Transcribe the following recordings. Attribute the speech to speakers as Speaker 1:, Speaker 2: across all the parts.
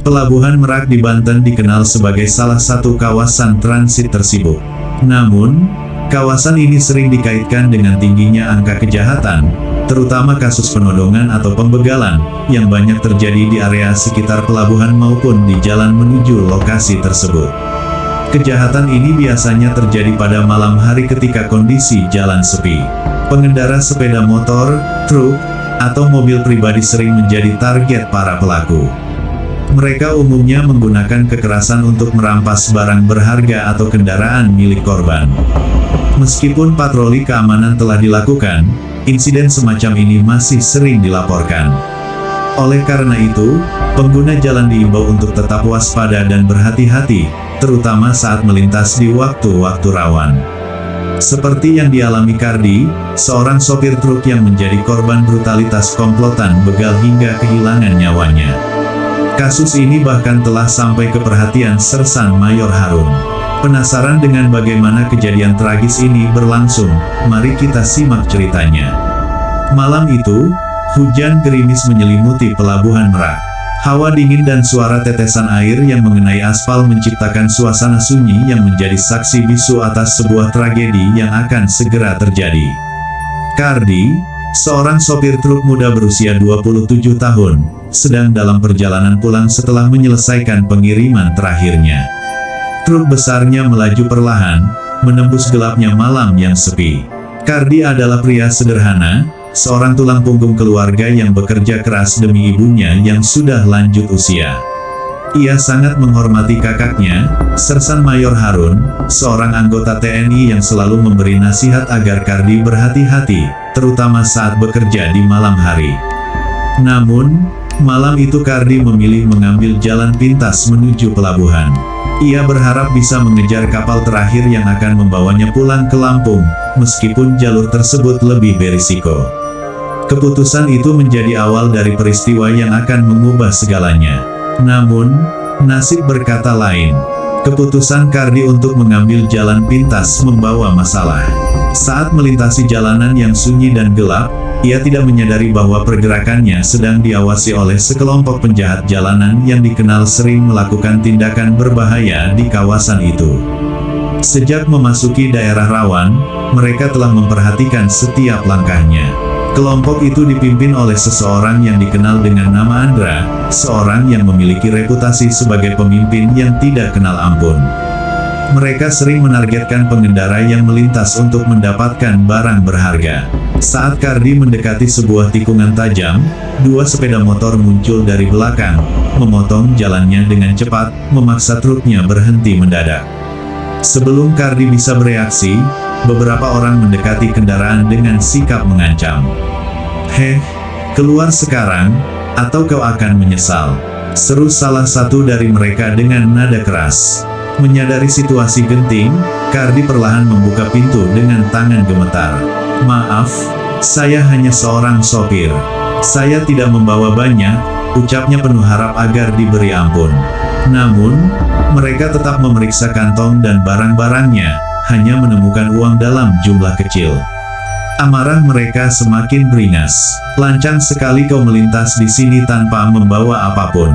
Speaker 1: Pelabuhan Merak di Banten dikenal sebagai salah satu kawasan transit tersibuk. Namun, kawasan ini sering dikaitkan dengan tingginya angka kejahatan, terutama kasus penodongan atau pembegalan, yang banyak terjadi di area sekitar pelabuhan maupun di jalan menuju lokasi tersebut. Kejahatan ini biasanya terjadi pada malam hari ketika kondisi jalan sepi. Pengendara sepeda motor, truk, atau mobil pribadi sering menjadi target para pelaku. Mereka umumnya menggunakan kekerasan untuk merampas barang berharga atau kendaraan milik korban. Meskipun patroli keamanan telah dilakukan, insiden semacam ini masih sering dilaporkan. Oleh karena itu, pengguna jalan diimbau untuk tetap waspada dan berhati-hati, terutama saat melintas di waktu-waktu rawan. Seperti yang dialami Kardi, seorang sopir truk yang menjadi korban brutalitas komplotan begal hingga kehilangan nyawanya. Kasus ini bahkan telah sampai ke perhatian Sersan Mayor Harun. Penasaran dengan bagaimana kejadian tragis ini berlangsung? Mari kita simak ceritanya. Malam itu, hujan gerimis menyelimuti pelabuhan Merak. Hawa dingin dan suara tetesan air yang mengenai aspal menciptakan suasana sunyi yang menjadi saksi bisu atas sebuah tragedi yang akan segera terjadi. Kardi, seorang sopir truk muda berusia 27 tahun, sedang dalam perjalanan pulang setelah menyelesaikan pengiriman terakhirnya. Truk besarnya melaju perlahan, menembus gelapnya malam yang sepi. Kardi adalah pria sederhana, seorang tulang punggung keluarga yang bekerja keras demi ibunya yang sudah lanjut usia. Ia sangat menghormati kakaknya, Sersan Mayor Harun, seorang anggota TNI yang selalu memberi nasihat agar Kardi berhati-hati, terutama saat bekerja di malam hari. Namun, malam itu Kardi memilih mengambil jalan pintas menuju pelabuhan. Ia berharap bisa mengejar kapal terakhir yang akan membawanya pulang ke Lampung, meskipun jalur tersebut lebih berisiko. Keputusan itu menjadi awal dari peristiwa yang akan mengubah segalanya. Namun, nasib berkata lain. Keputusan Kardi untuk mengambil jalan pintas membawa masalah. Saat melintasi jalanan yang sunyi dan gelap, ia tidak menyadari bahwa pergerakannya sedang diawasi oleh sekelompok penjahat jalanan yang dikenal sering melakukan tindakan berbahaya di kawasan itu. Sejak memasuki daerah rawan, mereka telah memperhatikan setiap langkahnya. Kelompok itu dipimpin oleh seseorang yang dikenal dengan nama Andra, seorang yang memiliki reputasi sebagai pemimpin yang tidak kenal ampun. Mereka sering menargetkan pengendara yang melintas untuk mendapatkan barang berharga. Saat Kardi mendekati sebuah tikungan tajam, dua sepeda motor muncul dari belakang, memotong jalannya dengan cepat, memaksa truknya berhenti mendadak. Sebelum Kardi bisa bereaksi, beberapa orang mendekati kendaraan dengan sikap mengancam. "Heh, keluar sekarang, atau kau akan menyesal," seru salah satu dari mereka dengan nada keras. Menyadari situasi genting, Kardi perlahan membuka pintu dengan tangan gemetar. "Maaf, saya hanya seorang sopir. Saya tidak membawa banyak," ucapnya penuh harap agar diberi ampun. Namun, mereka tetap memeriksa kantong dan barang-barangnya, hanya menemukan uang dalam jumlah kecil. Amarah mereka semakin beringas. "Lancang sekali kau melintas di sini tanpa membawa apapun."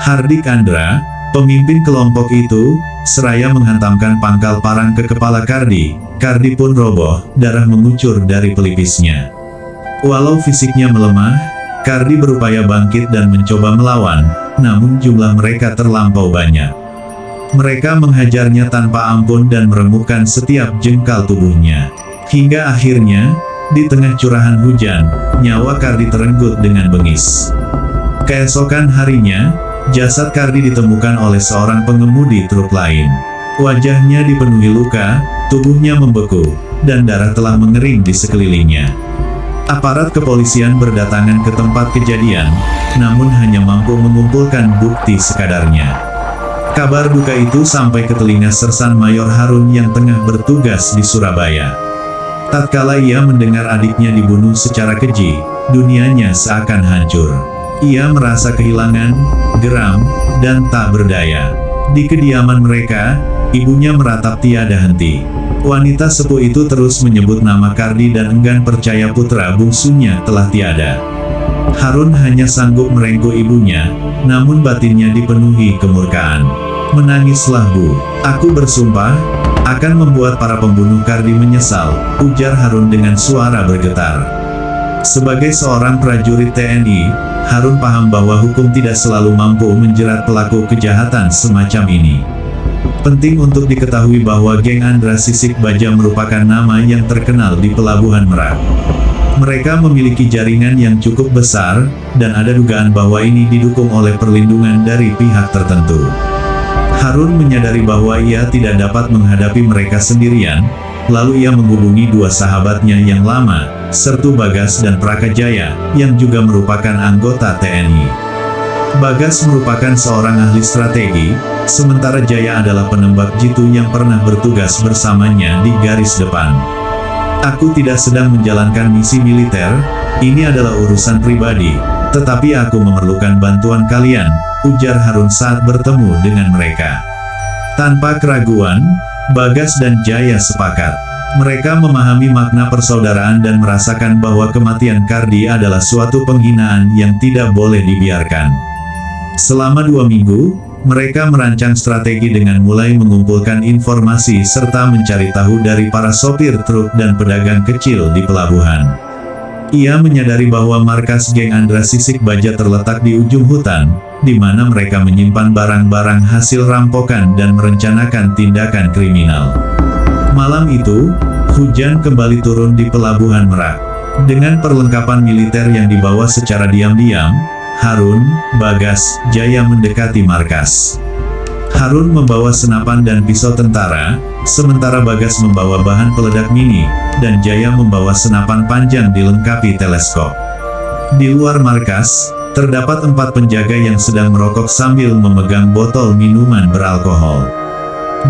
Speaker 1: Hardik Andra, pemimpin kelompok itu, seraya menghantamkan pangkal parang ke kepala Kardi. Kardi pun roboh, darah mengucur dari pelipisnya. Walau fisiknya melemah, Kardi berupaya bangkit dan mencoba melawan, namun jumlah mereka terlampau banyak. Mereka menghajarnya tanpa ampun dan meremukkan setiap jengkal tubuhnya. Hingga akhirnya, di tengah curahan hujan, nyawa Kardi terenggut dengan bengis. Keesokan harinya, jasad Kardi ditemukan oleh seorang pengemudi truk lain. Wajahnya dipenuhi luka, tubuhnya membeku, dan darah telah mengering di sekelilingnya. Aparat kepolisian berdatangan ke tempat kejadian, namun hanya mampu mengumpulkan bukti sekadarnya. Kabar duka itu sampai ke telinga Sersan Mayor Harun yang tengah bertugas di Surabaya. Tatkala ia mendengar adiknya dibunuh secara keji, dunianya seakan hancur. Ia merasa kehilangan, geram, dan tak berdaya. Di kediaman mereka, ibunya meratap tiada henti. Wanita sepuh itu terus menyebut nama Kardi dan enggan percaya putra bungsunya telah tiada. Harun hanya sanggup merengkuh ibunya, namun batinnya dipenuhi kemurkaan. Menangislah Bu, aku bersumpah, akan membuat para pembunuh Kardi menyesal, ujar Harun dengan suara bergetar. Sebagai seorang prajurit TNI, Harun paham bahwa hukum tidak selalu mampu menjerat pelaku kejahatan semacam ini. Penting untuk diketahui bahwa geng Andra Sisik Baja merupakan nama yang terkenal di Pelabuhan Merak. Mereka memiliki jaringan yang cukup besar, dan ada dugaan bahwa ini didukung oleh perlindungan dari pihak tertentu. Harun menyadari bahwa ia tidak dapat menghadapi mereka sendirian, lalu ia menghubungi dua sahabatnya yang lama, Sertu Bagas dan Prakajaya, yang juga merupakan anggota TNI. Bagas merupakan seorang ahli strategi, sementara Jaya adalah penembak jitu yang pernah bertugas bersamanya di garis depan. Aku tidak sedang menjalankan misi militer, ini adalah urusan pribadi, tetapi aku memerlukan bantuan kalian, ujar Harun saat bertemu dengan mereka. Tanpa keraguan, Bagas dan Jaya sepakat. Mereka memahami makna persaudaraan dan merasakan bahwa kematian Kardi adalah suatu penghinaan yang tidak boleh dibiarkan. Selama 2 minggu, mereka merancang strategi dengan mulai mengumpulkan informasi serta mencari tahu dari para sopir truk dan pedagang kecil di pelabuhan. Ia menyadari bahwa markas geng Andra Sisik Baja terletak di ujung hutan, di mana mereka menyimpan barang-barang hasil rampokan dan merencanakan tindakan kriminal. Malam itu, hujan kembali turun di Pelabuhan Merak. Dengan perlengkapan militer yang dibawa secara diam-diam, Harun, Bagas, Jaya mendekati markas. Harun membawa senapan dan pisau tentara, sementara Bagas membawa bahan peledak mini, dan Jaya membawa senapan panjang dilengkapi teleskop. Di luar markas, terdapat 4 penjaga yang sedang merokok sambil memegang botol minuman beralkohol.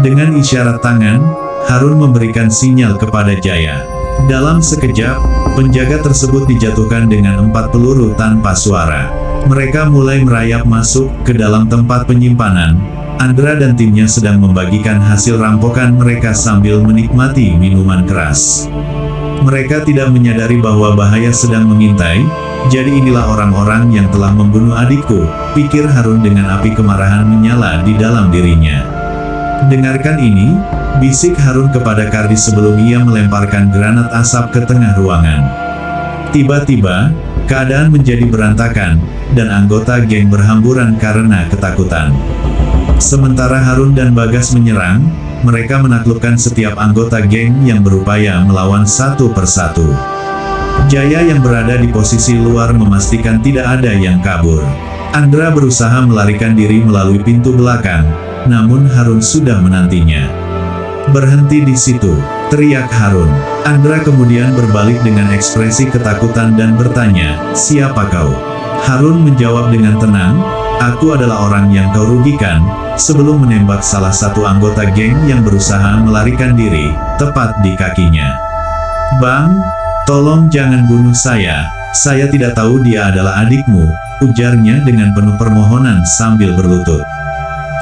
Speaker 1: Dengan isyarat tangan, Harun memberikan sinyal kepada Jaya. Dalam sekejap, penjaga tersebut dijatuhkan dengan 4 peluru tanpa suara. Mereka mulai merayap masuk ke dalam tempat penyimpanan. Andra dan timnya sedang membagikan hasil rampokan mereka sambil menikmati minuman keras. Mereka tidak menyadari bahwa bahaya sedang mengintai. Jadi inilah orang-orang yang telah membunuh adikku, pikir Harun dengan api kemarahan menyala di dalam dirinya. Dengarkan ini, bisik Harun kepada Kardi sebelum ia melemparkan granat asap ke tengah ruangan. Tiba-tiba, keadaan menjadi berantakan, dan anggota geng berhamburan karena ketakutan. Sementara Harun dan Bagas menyerang, mereka menaklukkan setiap anggota geng yang berupaya melawan satu persatu. Jaya yang berada di posisi luar memastikan tidak ada yang kabur. Andra berusaha melarikan diri melalui pintu belakang, namun Harun sudah menantinya. Berhenti di situ, teriak Harun. Andra kemudian berbalik dengan ekspresi ketakutan dan bertanya, siapa kau? Harun menjawab dengan tenang, aku adalah orang yang kau rugikan, sebelum menembak salah satu anggota geng yang berusaha melarikan diri, tepat di kakinya. Bang, tolong jangan bunuh saya tidak tahu dia adalah adikmu, ujarnya dengan penuh permohonan sambil berlutut.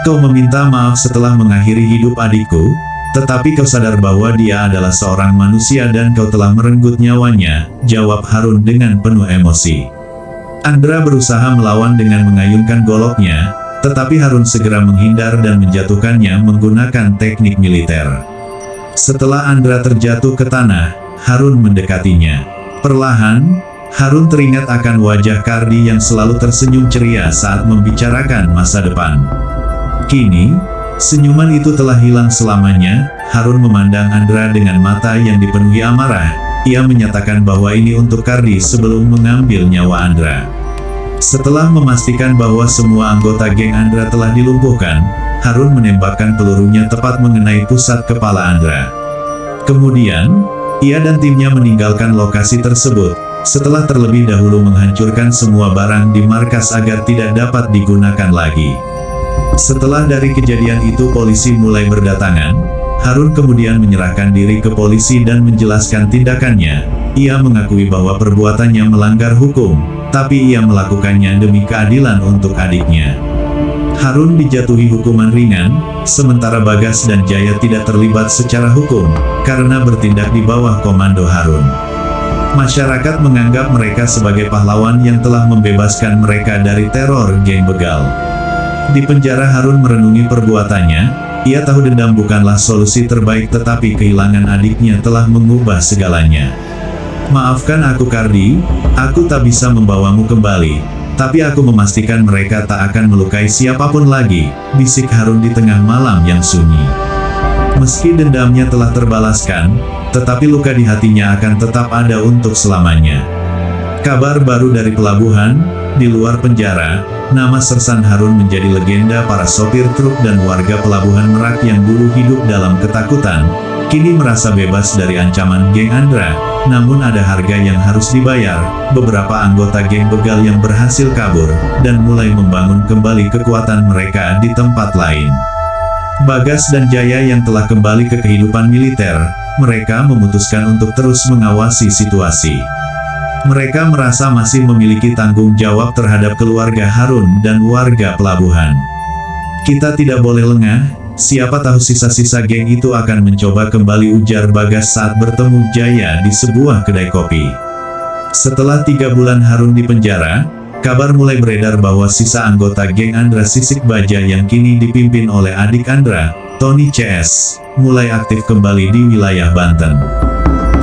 Speaker 1: Kau meminta maaf setelah mengakhiri hidup adikku, tetapi kau sadar bahwa dia adalah seorang manusia dan kau telah merenggut nyawanya, jawab Harun dengan penuh emosi. Andra berusaha melawan dengan mengayunkan goloknya, tetapi Harun segera menghindar dan menjatuhkannya menggunakan teknik militer. Setelah Andra terjatuh ke tanah, Harun mendekatinya. Perlahan, Harun teringat akan wajah Kardi yang selalu tersenyum ceria saat membicarakan masa depan. Kini, senyuman itu telah hilang selamanya. Harun memandang Andra dengan mata yang dipenuhi amarah. Ia menyatakan bahwa ini untuk Kardi sebelum mengambil nyawa Andra. Setelah memastikan bahwa semua anggota geng Andra telah dilumpuhkan, Harun menembakkan pelurunya tepat mengenai pusat kepala Andra. Kemudian, ia dan timnya meninggalkan lokasi tersebut, setelah terlebih dahulu menghancurkan semua barang di markas agar tidak dapat digunakan lagi. Setelah dari kejadian itu polisi mulai berdatangan, Harun kemudian menyerahkan diri ke polisi dan menjelaskan tindakannya. Ia mengakui bahwa perbuatannya melanggar hukum, tapi ia melakukannya demi keadilan untuk adiknya. Harun dijatuhi hukuman ringan, sementara Bagas dan Jaya tidak terlibat secara hukum, karena bertindak di bawah komando Harun. Masyarakat menganggap mereka sebagai pahlawan yang telah membebaskan mereka dari teror geng begal. Di penjara Harun merenungi perbuatannya. Ia tahu dendam bukanlah solusi terbaik, tetapi kehilangan adiknya telah mengubah segalanya. "Maafkan aku Kardi, aku tak bisa membawamu kembali. Tapi aku memastikan mereka tak akan melukai siapapun lagi," bisik Harun di tengah malam yang sunyi. Meski dendamnya telah terbalaskan, tetapi luka di hatinya akan tetap ada untuk selamanya. Kabar baru dari pelabuhan. Di luar penjara, nama Sersan Harun menjadi legenda. Para sopir truk dan warga pelabuhan Merak yang dulu hidup dalam ketakutan, kini merasa bebas dari ancaman geng Andra. Namun ada harga yang harus dibayar. Beberapa anggota geng begal yang berhasil kabur, dan mulai membangun kembali kekuatan mereka di tempat lain. Bagas dan Jaya yang telah kembali ke kehidupan militer, mereka memutuskan untuk terus mengawasi situasi. Mereka merasa masih memiliki tanggung jawab terhadap keluarga Harun dan warga pelabuhan. "Kita tidak boleh lengah, siapa tahu sisa-sisa geng itu akan mencoba kembali," ujar Bagas saat bertemu Jaya di sebuah kedai kopi. Setelah 3 bulan Harun di penjara, kabar mulai beredar bahwa sisa anggota geng Andra Sisik Baja yang kini dipimpin oleh adik Andra, Tony CS, mulai aktif kembali di wilayah Banten.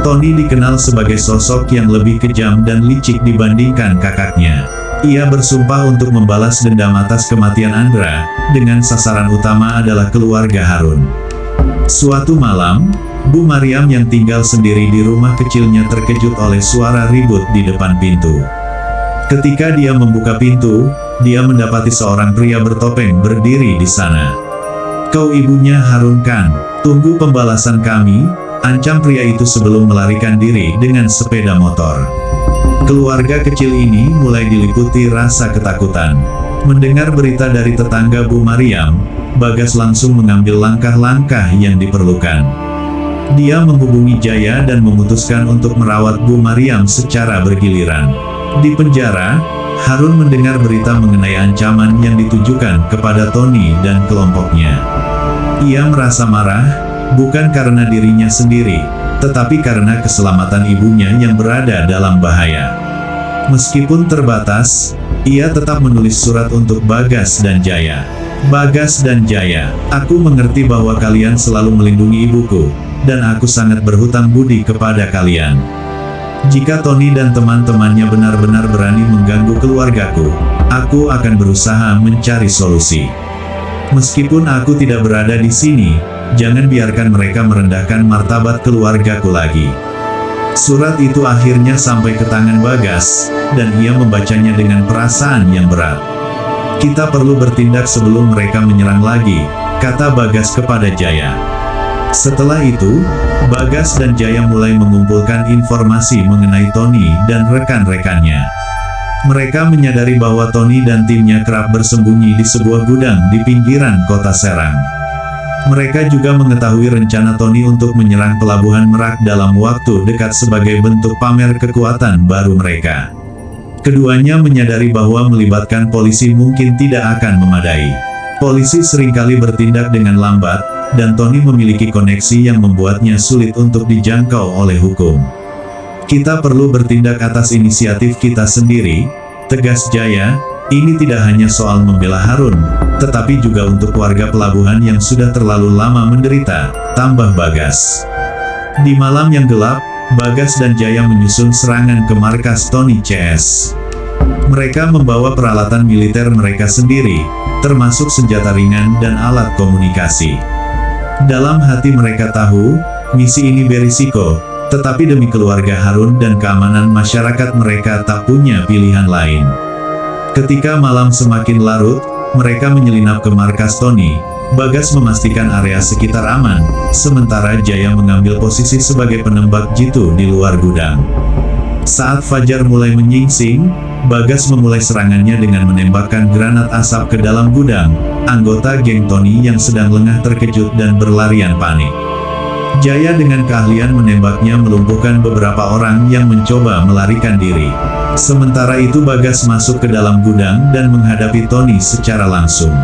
Speaker 1: Tony dikenal sebagai sosok yang lebih kejam dan licik dibandingkan kakaknya. Ia bersumpah untuk membalas dendam atas kematian Andra, dengan sasaran utama adalah keluarga Harun. Suatu malam, Bu Mariam yang tinggal sendiri di rumah kecilnya terkejut oleh suara ribut di depan pintu. Ketika dia membuka pintu, dia mendapati seorang pria bertopeng berdiri di sana. "Kau ibunya Harun kan? Tunggu pembalasan kami," ancam pria itu sebelum melarikan diri dengan sepeda motor. Keluarga kecil ini mulai diliputi rasa ketakutan. Mendengar berita dari tetangga Bu Mariam, Bagas langsung mengambil langkah-langkah yang diperlukan. Dia menghubungi Jaya dan memutuskan untuk merawat Bu Mariam secara bergiliran. Di penjara, Harun mendengar berita mengenai ancaman yang ditujukan kepada Tony dan kelompoknya. Ia merasa marah, bukan karena dirinya sendiri, tetapi karena keselamatan ibunya yang berada dalam bahaya. Meskipun terbatas, ia tetap menulis surat untuk Bagas dan Jaya. "Bagas dan Jaya, aku mengerti bahwa kalian selalu melindungi ibuku, dan aku sangat berhutang budi kepada kalian. Jika Tony dan teman-temannya benar-benar berani mengganggu keluargaku, aku akan berusaha mencari solusi. Meskipun aku tidak berada di sini, jangan biarkan mereka merendahkan martabat keluargaku lagi." Surat itu akhirnya sampai ke tangan Bagas, dan ia membacanya dengan perasaan yang berat. "Kita perlu bertindak sebelum mereka menyerang lagi," kata Bagas kepada Jaya. Setelah itu, Bagas dan Jaya mulai mengumpulkan informasi mengenai Tony dan rekan-rekannya. Mereka menyadari bahwa Tony dan timnya kerap bersembunyi di sebuah gudang di pinggiran kota Serang. Mereka juga mengetahui rencana Tony untuk menyerang pelabuhan Merak dalam waktu dekat sebagai bentuk pamer kekuatan baru mereka. Keduanya menyadari bahwa melibatkan polisi mungkin tidak akan memadai. Polisi seringkali bertindak dengan lambat, dan Tony memiliki koneksi yang membuatnya sulit untuk dijangkau oleh hukum. "Kita perlu bertindak atas inisiatif kita sendiri," tegas Jaya. "Ini tidak hanya soal membela Harun, tetapi juga untuk warga pelabuhan yang sudah terlalu lama menderita," tambah Bagas. Di malam yang gelap, Bagas dan Jaya menyusun serangan ke markas Tony CS. Mereka membawa peralatan militer mereka sendiri, termasuk senjata ringan dan alat komunikasi. Dalam hati mereka tahu, misi ini berisiko, tetapi demi keluarga Harun dan keamanan masyarakat mereka tak punya pilihan lain. Ketika malam semakin larut, mereka menyelinap ke markas Tony. Bagas memastikan area sekitar aman, sementara Jaya mengambil posisi sebagai penembak jitu di luar gudang. Saat fajar mulai menyingsing, Bagas memulai serangannya dengan menembakkan granat asap ke dalam gudang. Anggota geng Tony yang sedang lengah terkejut dan berlarian panik. Jaya dengan keahlian menembaknya melumpuhkan beberapa orang yang mencoba melarikan diri. Sementara itu Bagas masuk ke dalam gudang dan menghadapi Tony secara langsung.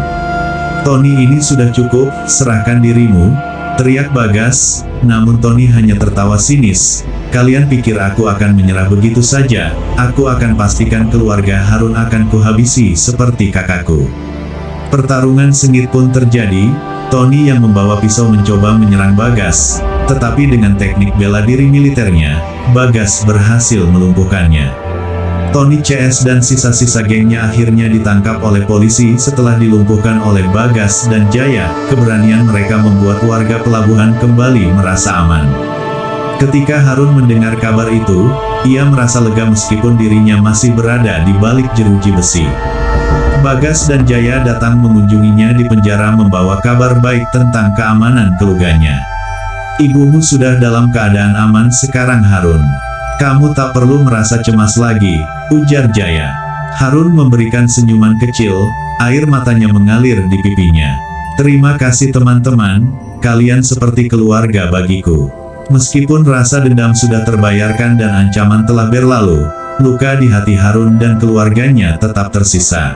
Speaker 1: "Tony, ini sudah cukup, serahkan dirimu," teriak Bagas, namun Tony hanya tertawa sinis. Kalian pikir aku akan menyerah begitu saja? Aku akan pastikan keluarga Harun akan kuhabisi seperti kakakku. Pertarungan sengit pun terjadi. Tony yang membawa pisau mencoba menyerang Bagas, tetapi dengan teknik bela diri militernya, Bagas berhasil melumpuhkannya. Tony CS dan sisa-sisa gengnya akhirnya ditangkap oleh polisi setelah dilumpuhkan oleh Bagas dan Jaya. Keberanian mereka membuat warga pelabuhan kembali merasa aman. Ketika Harun mendengar kabar itu, ia merasa lega meskipun dirinya masih berada di balik jeruji besi. Bagas dan Jaya datang mengunjunginya di penjara membawa kabar baik tentang keamanan keluarganya. Ibumu sudah dalam keadaan aman sekarang Harun. Kamu tak perlu merasa cemas lagi, ujar Jaya. Harun memberikan senyuman kecil, air matanya mengalir di pipinya. Terima kasih teman-teman, kalian seperti keluarga bagiku. Meskipun rasa dendam sudah terbayarkan dan ancaman telah berlalu, luka di hati Harun dan keluarganya tetap tersisa.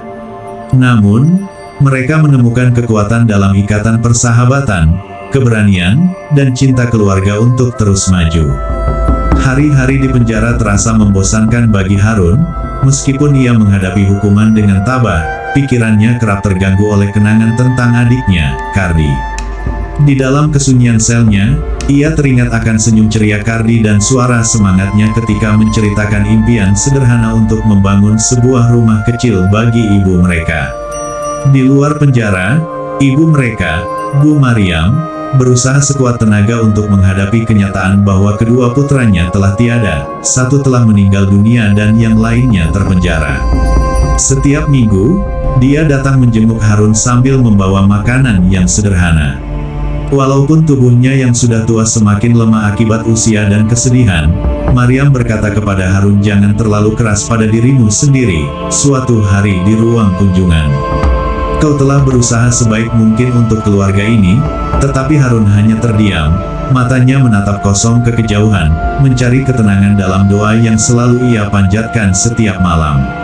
Speaker 1: Namun, mereka menemukan kekuatan dalam ikatan persahabatan, keberanian, dan cinta keluarga untuk terus maju. Hari-hari di penjara terasa membosankan bagi Harun, meskipun ia menghadapi hukuman dengan tabah, pikirannya kerap terganggu oleh kenangan tentang adiknya, Kardi. Di dalam kesunyian selnya, ia teringat akan senyum ceria Kardi dan suara semangatnya ketika menceritakan impian sederhana untuk membangun sebuah rumah kecil bagi ibu mereka. Di luar penjara, ibu mereka, Bu Mariam, berusaha sekuat tenaga untuk menghadapi kenyataan bahwa kedua putranya telah tiada, satu telah meninggal dunia dan yang lainnya terpenjara. Setiap minggu, dia datang menjenguk Harun sambil membawa makanan yang sederhana. Walaupun tubuhnya yang sudah tua semakin lemah akibat usia dan kesedihan, Mariam berkata kepada Harun jangan terlalu keras pada dirimu sendiri. Suatu hari di ruang kunjungan, kau telah berusaha sebaik mungkin untuk keluarga ini, tetapi Harun hanya terdiam, matanya menatap kosong ke kejauhan, mencari ketenangan dalam doa yang selalu ia panjatkan setiap malam.